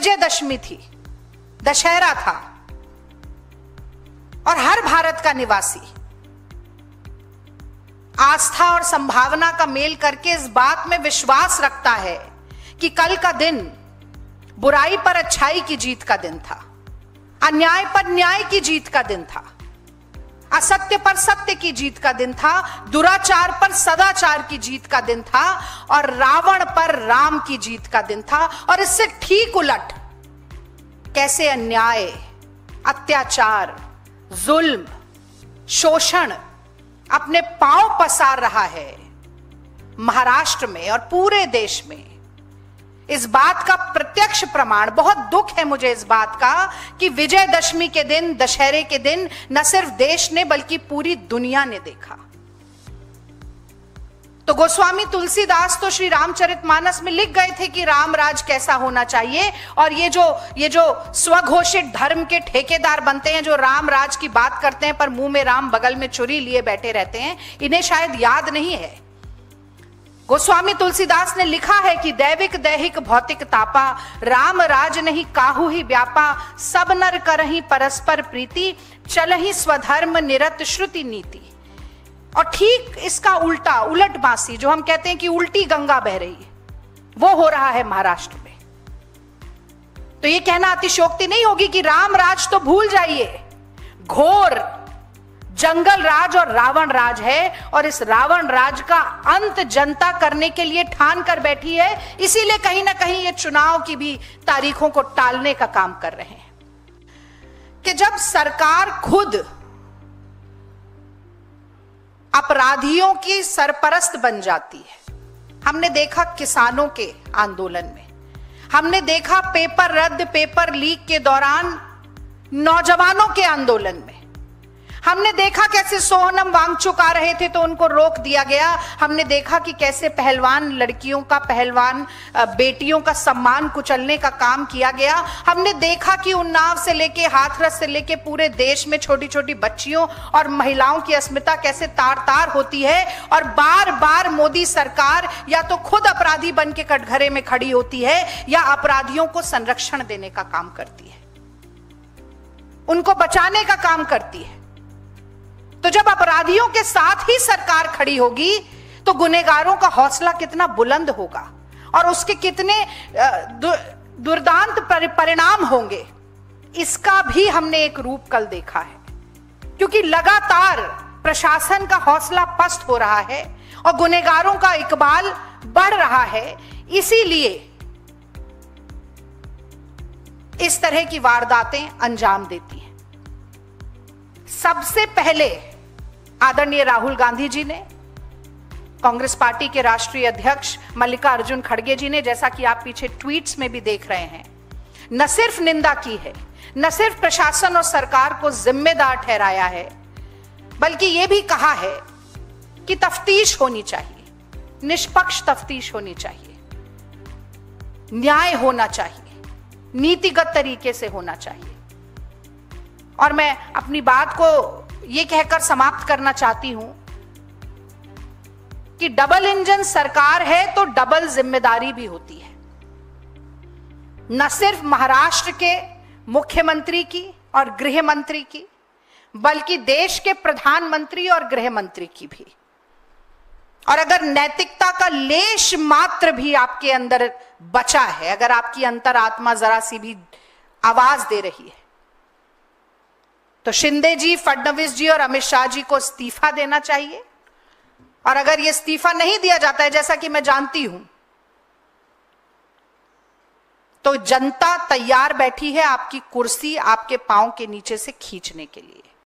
विजयदशमी थी, दशहरा था, और हर भारत का निवासी आस्था और संभावना का मेल करके इस बात में विश्वास रखता है कि कल का दिन बुराई पर अच्छाई की जीत का दिन था, अन्याय पर न्याय की जीत का दिन था, असत्य पर सत्य की जीत का दिन था, दुराचार पर सदाचार की जीत का दिन था, और रावण पर राम की जीत का दिन था। और इससे ठीक उलट कैसे अन्याय, अत्याचार, जुल्म, शोषण अपने पांव पसार रहा है महाराष्ट्र में और पूरे देश में, इस बात का प्रत्यक्ष प्रमाण, बहुत दुख है मुझे इस बात का कि विजयदशमी के दिन, दशहरे के दिन न सिर्फ देश ने बल्कि पूरी दुनिया ने देखा। तो गोस्वामी तुलसीदास तो श्री रामचरितमानस में लिख गए थे कि राम राज कैसा होना चाहिए, और ये जो स्वघोषित धर्म के ठेकेदार बनते हैं, जो राम राज की बात करते हैं पर मुंह में राम बगल में छुरी लिए बैठे रहते हैं, इन्हें शायद याद नहीं है। गोस्वामी तुलसीदास ने लिखा है कि दैविक दैहिक भौतिक तापा, राम राज नहीं काहू ही व्यापा, सब नर करहि परस्पर प्रीति, चलहि स्वधर्म निरत श्रुति नीति। और ठीक इसका उल्टा, उलट बांसी, जो हम कहते हैं कि उल्टी गंगा बह रही है, वो हो रहा है महाराष्ट्र में। तो ये कहना अतिशयोक्ति नहीं होगी कि राम राज तो भूल जाइए, घोर जंगल राज और रावण राज है, और इस रावण राज का अंत जनता करने के लिए ठान कर बैठी है। इसीलिए कहीं ना कहीं ये चुनाव की भी तारीखों को टालने का काम कर रहे हैं कि जब सरकार खुद अपराधियों की सरपरस्त बन जाती है। हमने देखा किसानों के आंदोलन में, हमने देखा पेपर रद्द, पेपर लीक के दौरान नौजवानों के आंदोलन में, हमने देखा कैसे सोहनम वांगचुक आ रहे थे तो उनको रोक दिया गया, हमने देखा कि कैसे पहलवान लड़कियों का, पहलवान बेटियों का सम्मान कुचलने का काम किया गया, हमने देखा कि उन्नाव से लेके, हाथरस से लेके पूरे देश में छोटी छोटी बच्चियों और महिलाओं की अस्मिता कैसे तार तार होती है, और बार बार मोदी सरकार या तो खुद अपराधी बन के कटघरे में खड़ी होती है या अपराधियों को संरक्षण देने का काम करती है, उनको बचाने का काम करती है। तो जब अपराधियों के साथ ही सरकार खड़ी होगी तो गुनहगारों का हौसला कितना बुलंद होगा और उसके कितने दुर्दांत परिणाम होंगे, इसका भी हमने एक रूप कल देखा है। क्योंकि लगातार प्रशासन का हौसला पस्त हो रहा है और गुनहगारों का इकबाल बढ़ रहा है, इसीलिए इस तरह की वारदातें अंजाम देती हैं। सबसे पहले आदरणीय राहुल गांधी जी ने, कांग्रेस पार्टी के राष्ट्रीय अध्यक्ष मल्लिकार्जुन खड़गे जी ने, जैसा कि आप पीछे ट्वीट्स में भी देख रहे हैं, न सिर्फ निंदा की है, न सिर्फ प्रशासन और सरकार को जिम्मेदार ठहराया है, बल्कि यह भी कहा है कि तफ्तीश होनी चाहिए, निष्पक्ष तफ्तीश होनी चाहिए, न्याय होना चाहिए, नीतिगत तरीके से होना चाहिए। और मैं अपनी बात को यह कहकर समाप्त करना चाहती हूं कि डबल इंजन सरकार है तो डबल जिम्मेदारी भी होती है, न सिर्फ महाराष्ट्र के मुख्यमंत्री की और गृह मंत्री की, बल्कि देश के प्रधानमंत्री और गृह मंत्री की भी। और अगर नैतिकता का लेश मात्र भी आपके अंदर बचा है, अगर आपकी अंतरात्मा जरा सी भी आवाज दे रही है, तो शिंदे जी, फडणवीस जी और अमित शाह जी को इस्तीफा देना चाहिए। और अगर यह इस्तीफा नहीं दिया जाता है, जैसा कि मैं जानती हूं, तो जनता तैयार बैठी है आपकी कुर्सी आपके पांव के नीचे से खींचने के लिए।